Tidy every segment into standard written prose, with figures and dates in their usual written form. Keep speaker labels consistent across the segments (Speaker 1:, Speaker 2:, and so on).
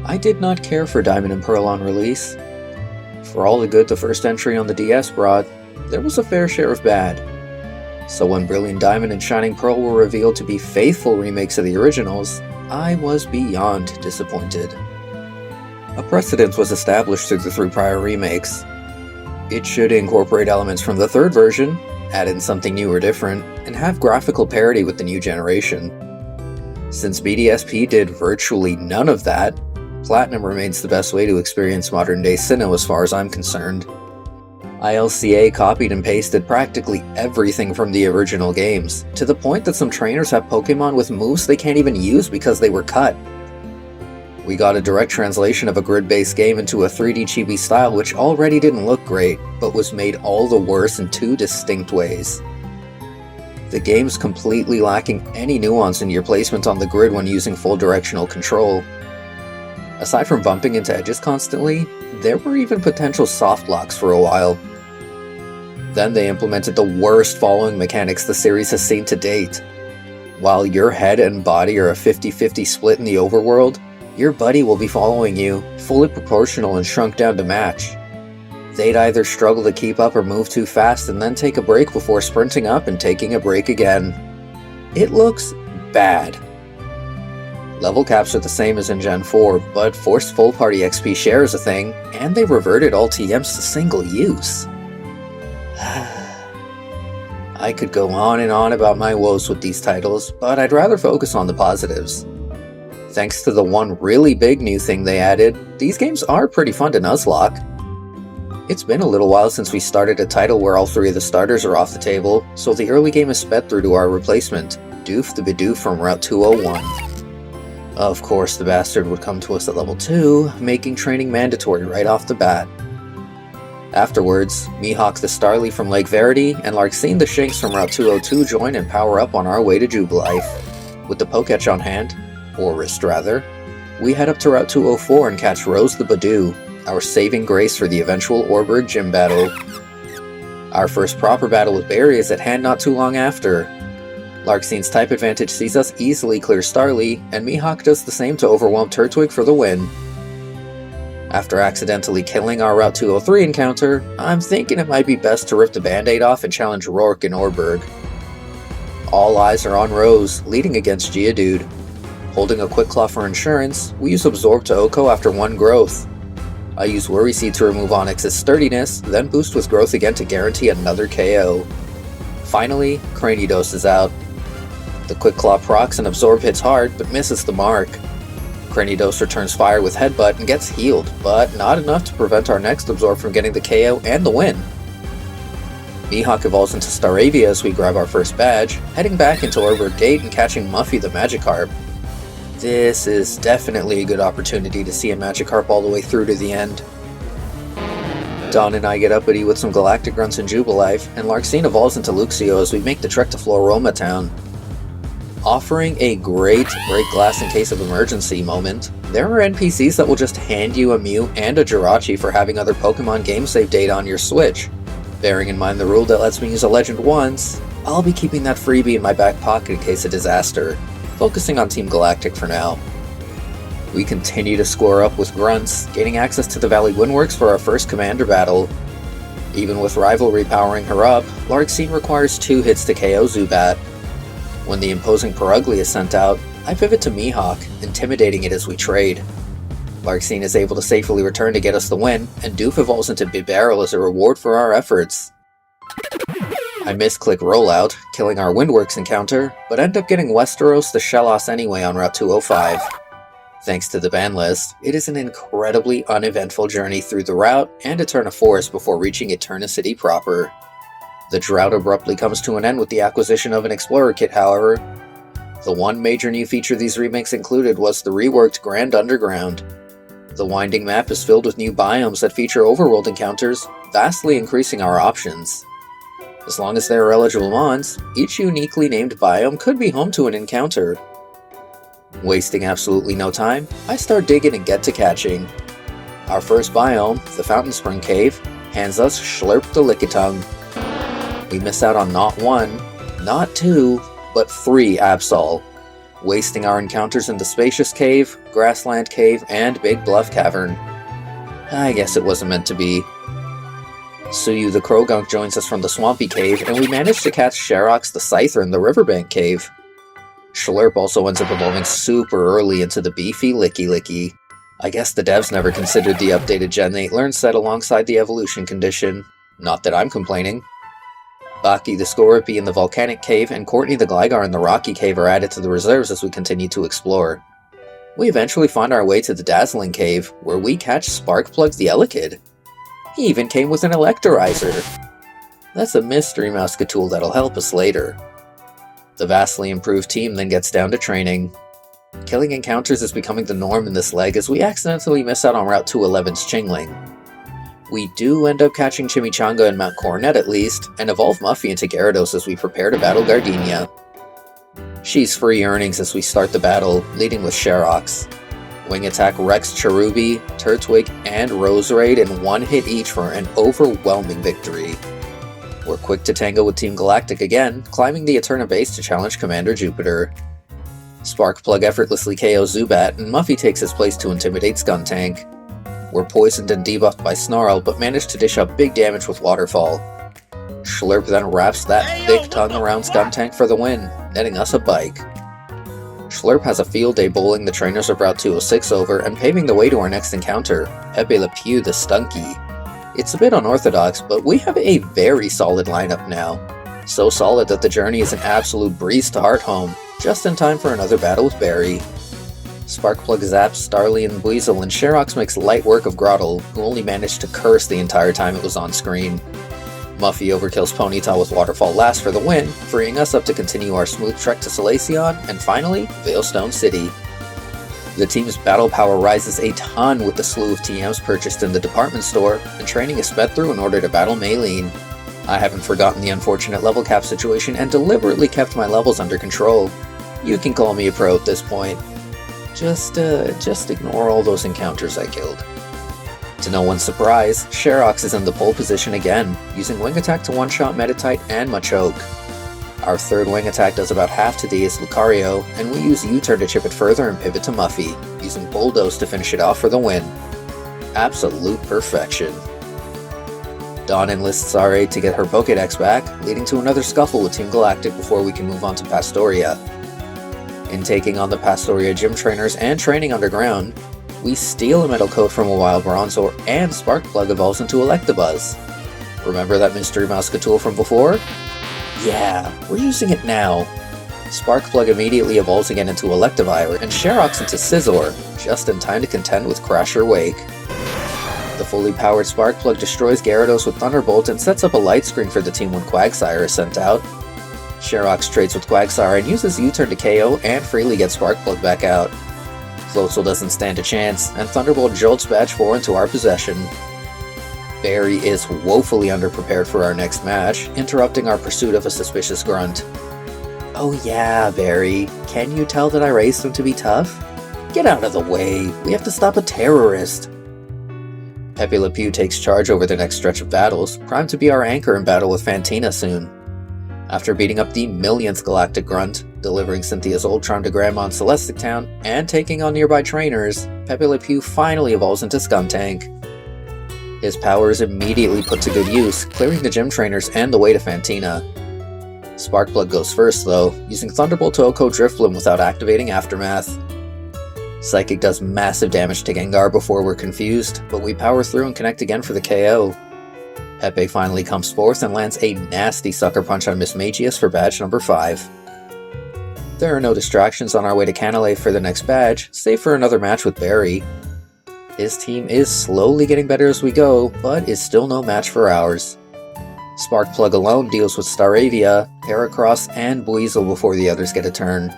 Speaker 1: I did not care for Diamond and Pearl on release. For all the good the first entry on the DS brought, there was a fair share of bad. So when Brilliant Diamond and Shining Pearl were revealed to be faithful remakes of the originals, I was beyond disappointed. A precedent was established through the 3 prior remakes. It should incorporate elements from the 3rd version, add in something new or different, and have graphical parity with the new generation. Since BDSP did virtually none of that, Platinum remains the best way to experience modern-day Sinnoh as far as I'm concerned. ILCA copied and pasted practically everything from the original games, to the point that some trainers have Pokémon with moves they can't even use because they were cut. We got a direct translation of a grid-based game into a 3D chibi style which already didn't look great, but was made all the worse in 2 distinct ways. The game's completely lacking any nuance in your placement on the grid when using full directional control. Aside from bumping into edges constantly, there were even potential soft locks for a while. Then they implemented the worst following mechanics the series has seen to date. While your head and body are a 50-50 split in the overworld, your buddy will be following you, fully proportional and shrunk down to match. They'd either struggle to keep up or move too fast and then take a break before sprinting up and taking a break again. It looks bad. Level caps are the same as in Gen 4, but forced full party XP share is a thing, and they reverted all TMs to single use. I could go on and on about my woes with these titles, but I'd rather focus on the positives. Thanks to the one really big new thing they added, these games are pretty fun to Nuzlocke. It's been a little while since we started a title where all 3 of the starters are off the table, so the early game is sped through to our replacement, Doof the Bidoof from Route 201. Of course, the bastard would come to us at level 2, making training mandatory right off the bat. Afterwards, Mihawk the Starly from Lake Verity and Larxene the Shinx from Route 202 join and power up on our way to Jubilife. With the Poketch on hand, or wrist rather, we head up to Route 204 and catch Rose the Badoo, our saving grace for the eventual Orberg gym battle. Our first proper battle with Barry is at hand not too long after. Larxene's type advantage sees us easily clear Starly, and Mihawk does the same to overwhelm Turtwig for the win. After accidentally killing our Route 203 encounter, I'm thinking it might be best to rip the band-aid off and challenge Rourke and Orberg. All eyes are on Rose, leading against Geodude. Holding a Quick Claw for insurance, we use Absorb to OHKO after 1 growth. I use Worry Seed to remove Onyx's sturdiness, then boost with growth again to guarantee another KO. Finally, Cranidos is out. The Quick Claw procs and Absorb hits hard, but misses the mark. Cranidos returns fire with Headbutt and gets healed, but not enough to prevent our next Absorb from getting the KO and the win. Mihawk evolves into Staravia as we grab our first badge, heading back into Orberg Gate and catching Muffy the Magikarp. This is definitely a good opportunity to see a Magikarp all the way through to the end. Dawn and I get uppity with some Galactic grunts in Jubilife, and Larxene evolves into Luxio as we make the trek to Floroma Town. Offering a great break glass in case of emergency moment, there are NPCs that will just hand you a Mew and a Jirachi for having other Pokemon game save data on your Switch. Bearing in mind the rule that lets me use a legend once, I'll be keeping that freebie in my back pocket in case of disaster, focusing on Team Galactic for now. We continue to score up with grunts, gaining access to the Valley Windworks for our first Commander battle. Even with Rivalry powering her up, Larxene requires 2 hits to KO Zubat. When the imposing Perugly is sent out, I pivot to Mihawk, intimidating it as we trade. Larxene is able to safely return to get us the win, and Doof evolves into Bibarel as a reward for our efforts. I misclick Rollout, killing our Windworks encounter, but end up getting Westeros to Shellos anyway on Route 205. Thanks to the ban list, it is an incredibly uneventful journey through the route and Eterna Forest before reaching Eternicity proper. The drought abruptly comes to an end with the acquisition of an Explorer kit, however. The one major new feature these remakes included was the reworked Grand Underground. The winding map is filled with new biomes that feature overworld encounters, vastly increasing our options. As long as there are eligible mons, each uniquely named biome could be home to an encounter. Wasting absolutely no time, I start digging and get to catching. Our first biome, the Fountain Spring Cave, hands us Schlurp the Lickitung. We miss out on not 1, not 2, but 3 Absol. wasting our encounters in the Spacious Cave, Grassland Cave, and Big Bluff Cavern. I guess it wasn't meant to be. Suyu the Krogunk joins us from the Swampy Cave, and we manage to catch Sherox the Scyther in the Riverbank Cave. Schlurp also ends up evolving super early into the beefy Licky Licky. I guess the devs never considered the updated Gen 8 learn set alongside the evolution condition. Not that I'm complaining. Baki the Scorpy in the Volcanic Cave and Courtney the Gligar in the Rocky Cave are added to the reserves as we continue to explore. We eventually find our way to the Dazzling Cave, where we catch Sparkplug the Elekid. He even came with an Electorizer. That's a mystery Mousketool that'll help us later. The vastly improved team then gets down to training. Killing encounters is becoming the norm in this leg as we accidentally miss out on Route 211's Chingling. We do end up catching Chimichanga and Mount Coronet at least, and evolve Muffy into Gyarados as we prepare to battle Gardenia. She's free earnings as we start the battle, leading with Sherox. Wing Attack wrecks Cherubi, Turtwig, and Roserade in one hit each for an overwhelming victory. We're quick to tango with Team Galactic again, climbing the Eterna base to challenge Commander Jupiter. Sparkplug effortlessly KOs Zubat, and Muffy takes his place to intimidate Skuntank. We're poisoned and debuffed by Snarl, but manage to dish out big damage with Waterfall. Schlurp then wraps that thick tongue around Skuntank for the win, netting us a bike. Schlurp has a field day bowling the trainers of Route 206 over and paving the way to our next encounter, Pepe Le Pew the Stunky. It's a bit unorthodox, but we have a very solid lineup now. So solid that the journey is an absolute breeze to Hearthome, just in time for another battle with Barry. Sparkplug zaps Starly and Buizel, and Sherox makes light work of Grottle, who only managed to curse the entire time it was on screen. Muffy overkills Ponyta with Waterfall last for the win, freeing us up to continue our smooth trek to Solaceon, and finally, Veilstone City. The team's battle power rises a ton with the slew of TMs purchased in the department store, and training is sped through in order to battle Maylene. I haven't forgotten the unfortunate level cap situation and deliberately kept my levels under control. You can call me a pro at this point. Just ignore all those encounters I killed. To no one's surprise, Sherox is in the pole position again, using Wing Attack to one-shot Meditite and Machoke. Our third Wing Attack does about half to Diaz Lucario, and we use U-turn to chip it further and pivot to Muffy, using Bulldoze to finish it off for the win. Absolute perfection. Dawn enlists our aid to get her Pokédex back, leading to another scuffle with Team Galactic before we can move on to Pastoria. In taking on the Pastoria gym trainers and training underground, we steal a Metal Coat from a Wild Bronzor, and Sparkplug evolves into Electabuzz. Remember that mystery Mousketool from before? Yeah, we're using it now. Sparkplug immediately evolves again into Electivire, and Sherox into Scizor, just in time to contend with Crasher Wake. The fully powered Sparkplug destroys Gyarados with Thunderbolt and sets up a light screen for the team when Quagsire is sent out. Sherox trades with Quagsire and uses U-turn to KO and freely gets Sparkplug back out. Floatzel doesn't stand a chance, and Thunderbolt jolts Badge 4 into our possession. Barry is woefully underprepared for our next match, interrupting our pursuit of a suspicious grunt. Oh yeah, Barry, can you tell that I raised him to be tough? Get out of the way, we have to stop a terrorist. Pepe Le Pew takes charge over the next stretch of battles, primed to be our anchor in battle with Fantina soon. After beating up the millionth Galactic Grunt, delivering Cynthia's Ultron to Grandma in Celestic Town, and taking on nearby trainers, Pepe Le Pew finally evolves into Skuntank. His power is immediately put to good use, clearing the gym trainers and the way to Fantina. Sparkplug goes first though, using Thunderbolt to OHKO Drifblim without activating Aftermath. Psychic does massive damage to Gengar before we're confused, but we power through and connect again for the KO. Pepe finally comes forth and lands a nasty Sucker Punch on Mismagius for badge number 5. There are no distractions on our way to Canalave for the next badge, save for another match with Barry. His team is slowly getting better as we go, but is still no match for ours. Sparkplug alone deals with Staravia, Heracross, and Buizel before the others get a turn.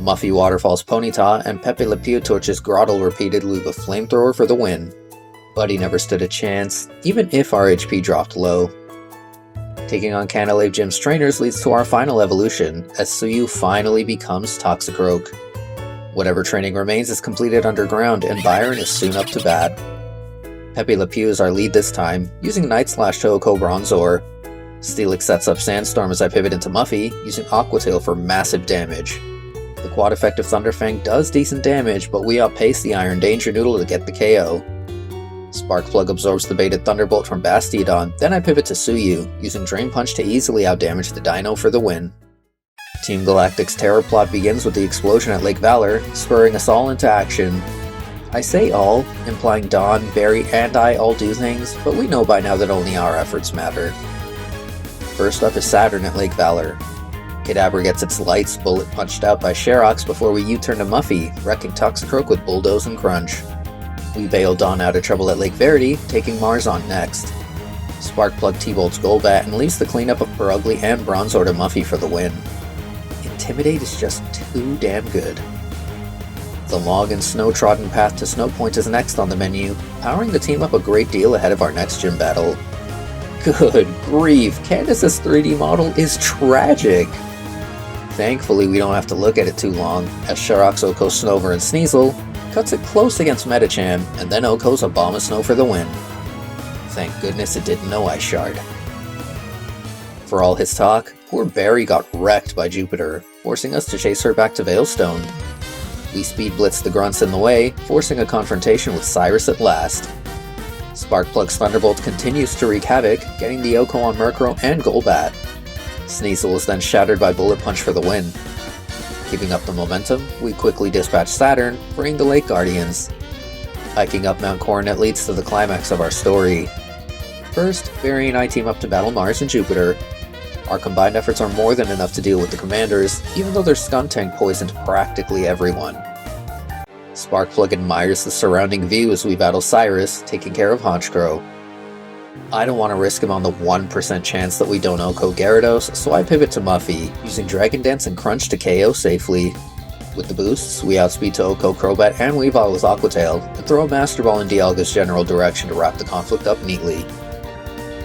Speaker 1: Muffy waterfalls Ponyta, and Pepe Le Pew torches Grottle repeatedly with Flamethrower for the win. But he never stood a chance, even if our HP dropped low. Taking on Canalave Gym's trainers leads to our final evolution, as Suyu finally becomes Toxicroak. Whatever training remains is completed underground, and Byron is soon up to bat. Pepe Le Pew is our lead this time, using Night Slash to OHKO Bronzor. Steelix sets up Sandstorm as I pivot into Muffy, using Aqua Tail for massive damage. The quad effective Thunderfang does decent damage, but we outpace the Iron Danger Noodle to get the KO. Sparkplug absorbs the baited Thunderbolt from Bastiodon, then I pivot to Suyu, using Drain Punch to easily outdamage the Dino for the win. Team Galactic's terror plot begins with the explosion at Lake Valor, spurring us all into action. I say all, implying Dawn, Barry, and I all do things, but we know by now that only our efforts matter. First up is Saturn at Lake Valor. Kadabra gets its lights bullet punched out by Sherox before we U-turn to Muffy, wrecking Toxicroak with Bulldoze and Crunch. We bail Dawn out of trouble at Lake Verity, taking Mars on next. Sparkplug T-bolts Golbat and leaves the cleanup of Perugly and Bronzor to Muffy for the win. Intimidate is just too damn good. The long and snow-trodden path to Snow Point is next on the menu, powering the team up a great deal ahead of our next gym battle. Good grief, Candace's 3D model is tragic! Thankfully we don't have to look at it too long, as Sherox, Oko, Snover, and Sneasel cuts it close against Medicham, and then Oko's Abomasnow for the win. Thank goodness it didn't know Ice Shard. For all his talk, poor Barry got wrecked by Jupiter, forcing us to chase her back to Veilstone. We speed blitz the grunts in the way, forcing a confrontation with Cyrus at last. Sparkplug's Thunderbolt continues to wreak havoc, getting the Oko on Murkrow and Golbat. Sneasel is then shattered by Bullet Punch for the win. Keeping up the momentum, we quickly dispatch Saturn, freeing the Lake Guardians. Hiking up Mount Coronet leads to the climax of our story. First, Barry and I team up to battle Mars and Jupiter. Our combined efforts are more than enough to deal with the commanders, even though their Skuntank poisoned practically everyone. Sparkplug admires the surrounding view as we battle Cyrus, taking care of Honchkrow. I don't want to risk him on the 1% chance that we don't Oko Gyarados, so I pivot to Muffy, using Dragon Dance and Crunch to KO safely. With the boosts, we outspeed to Oko Crobat and Weavile with Aqua Tail, and throw a Master Ball in Dialga's general direction to wrap the conflict up neatly.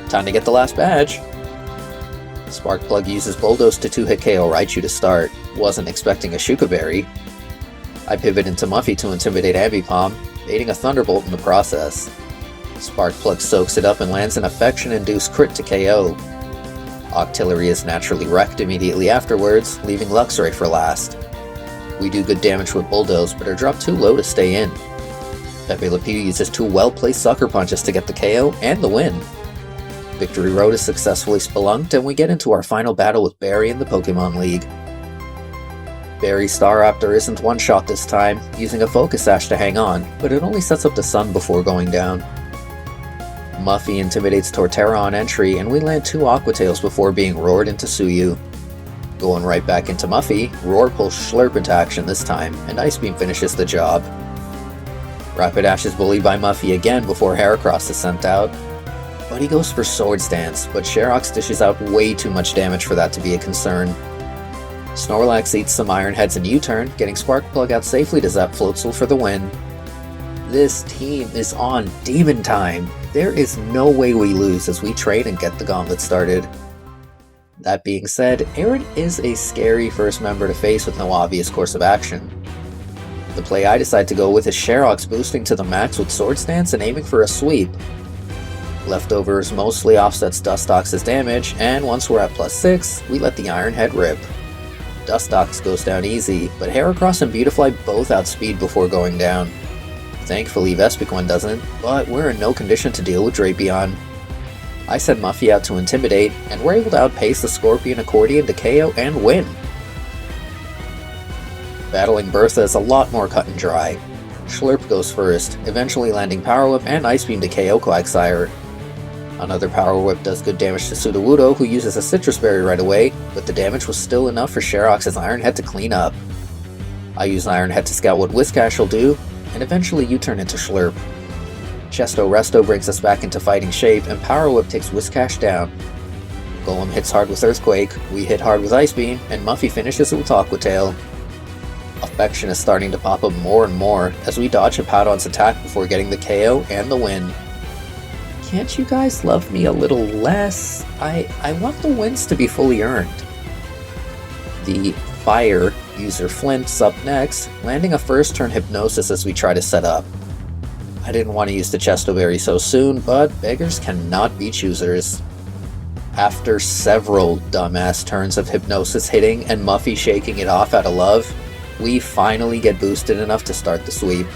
Speaker 1: Time to get the last badge! Sparkplug uses Bulldoze to 2-hit KO Raichu to start, wasn't expecting a Shuka Berry. I pivot into Muffy to intimidate Ambipom, baiting a Thunderbolt in the process. Sparkplug soaks it up and lands an Affection-induced crit to KO. Octillery is naturally wrecked immediately afterwards, leaving Luxray for last. We do good damage with Bulldoze, but are dropped too low to stay in. Pepe Le Pew uses 2 well-placed Sucker Punches to get the KO and the win. Victory Road is successfully spelunked, and we get into our final battle with Barry in the Pokemon League. Barry's Staraptor isn't one-shot this time, using a Focus Sash to hang on, but it only sets up the sun before going down. Muffy intimidates Torterra on entry, and we land 2 Aqua Tails before being roared into Suyu. Going right back into Muffy, Roar pulls Schlurp into action this time, and Ice Beam finishes the job. Rapidash is bullied by Muffy again before Heracross is sent out. But he goes for Swords Dance, but Sherox dishes out way too much damage for that to be a concern. Snorlax eats some Iron Heads and U-turn, getting Sparkplug out safely to zap Floatzel for the win. This team is on demon time! There is no way we lose as we trade and get the gauntlet started. That being said, Aaron is a scary first member to face with no obvious course of action. The play I decide to go with is Sherox boosting to the max with Swords Dance and aiming for a sweep. Leftovers mostly offsets Dustox's damage, and once we're at +6, we let the Iron Head rip. Dustox goes down easy, but Heracross and Beautifly both outspeed before going down. Thankfully Vespiquen doesn't, but we're in no condition to deal with Drapion. I send Muffy out to intimidate, and we're able to outpace the Scorpion Accordion to KO and win. Battling Bertha is a lot more cut and dry. Schlurp goes first, eventually landing Power Whip and Ice Beam to KO Quagsire. Another Power Whip does good damage to Sudowoodo, who uses a Citrus Berry right away, but the damage was still enough for Sherox's Iron Head to clean up. I use Iron Head to scout what Whiscash will do, and eventually U-turn into Schlurp. Chesto Resto brings us back into fighting shape, and Power Whip takes Whiscash down. Golem hits hard with Earthquake, we hit hard with Ice Beam, and Muffy finishes it with Aqua Tail. Affection is starting to pop up more and more, as we dodge Hippowdon's attack before getting the KO and the win. Can't you guys love me a little less? I want the wins to be fully earned. The Fire user Flint's up next, landing a first turn Hypnosis as we try to set up. I didn't want to use the Chesto Berry so soon, but beggars cannot be choosers. After several dumbass turns of Hypnosis hitting and Muffy shaking it off out of love, We finally get boosted enough to start the sweep.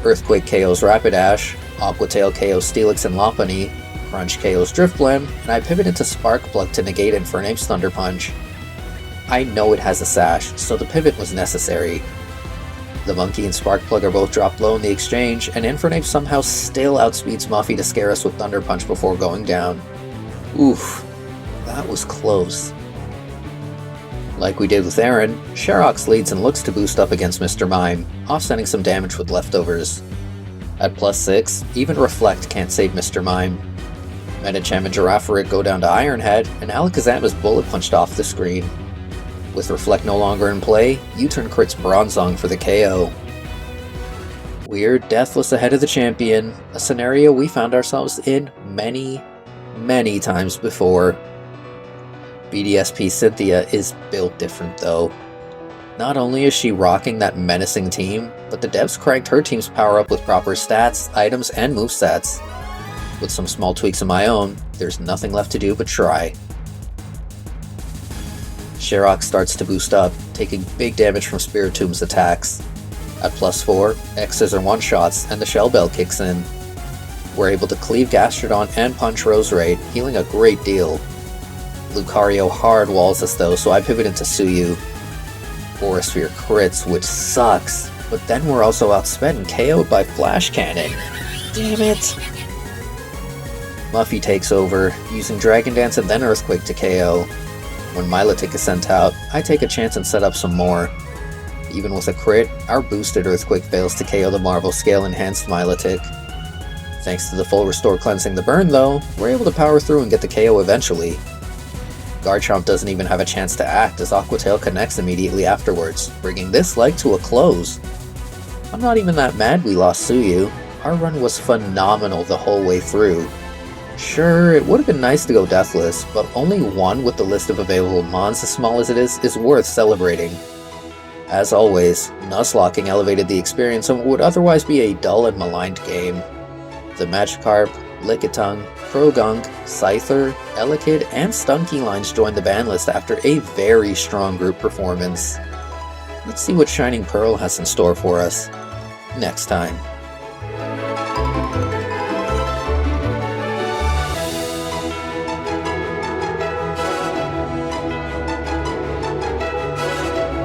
Speaker 1: Earthquake KOs Rapidash, Aqua Tail KOs Steelix and Lopunny, Crunch KOs Drifblim, and I pivot into Spark Plug to negate Infernape's Thunder Punch. I know it has a sash, so the pivot was necessary. The Monkey and Spark Plug are both dropped low in the exchange, and Infernape somehow still outspeeds Muffy to scare us with Thunder Punch before going down. Oof, that was close. Like we did with Aaron, Sherox leads and looks to boost up against Mr. Mime, offsetting some damage with leftovers. At +6, even Reflect can't save Mr. Mime. Medicham and Girafarig go down to Iron Head, and Alakazam is bullet punched off the screen. With Reflect no longer in play, U-turn crits Bronzong for the KO. We're deathless ahead of the champion, a scenario we found ourselves in many times before. BDSP Cynthia is built different though. Not only is she rocking that menacing team, but the devs cranked her team's power up with proper stats, items, and movesets. With some small tweaks of my own, there's nothing left to do but try. Sherox starts to boost up, taking big damage from Spiritomb's attacks. At +4, X-Scissor one-shots, and the Shell Bell kicks in. We're able to cleave Gastrodon and punch Roserade, healing a great deal. Lucario hard walls us though, so I pivot into Suyu. Aurasphere crits, which sucks, but then we're also outsped and KO'd by Flash Cannon. Damn it! Muffy takes over, using Dragon Dance and then Earthquake to KO. When Milotic is sent out, I take a chance and set up some more. Even with a crit, our boosted Earthquake fails to KO the Marvel Scale enhanced Milotic. Thanks to the full restore cleansing the burn though, we're able to power through and get the KO eventually. Garchomp doesn't even have a chance to act as Aqua Tail connects immediately afterwards, bringing this leg to a close. I'm not even that mad we lost Suyu. Our run was phenomenal the whole way through. Sure, it would have been nice to go deathless, but only one with the list of available mons as small as it is worth celebrating. As always, Nuzlocking elevated the experience of what would otherwise be a dull and maligned game. The Magikarp, Lickitung, Croagunk, Scyther, Elekid, and Stunky lines joined the ban list after a very strong group performance. Let's see what Shining Pearl has in store for us next time.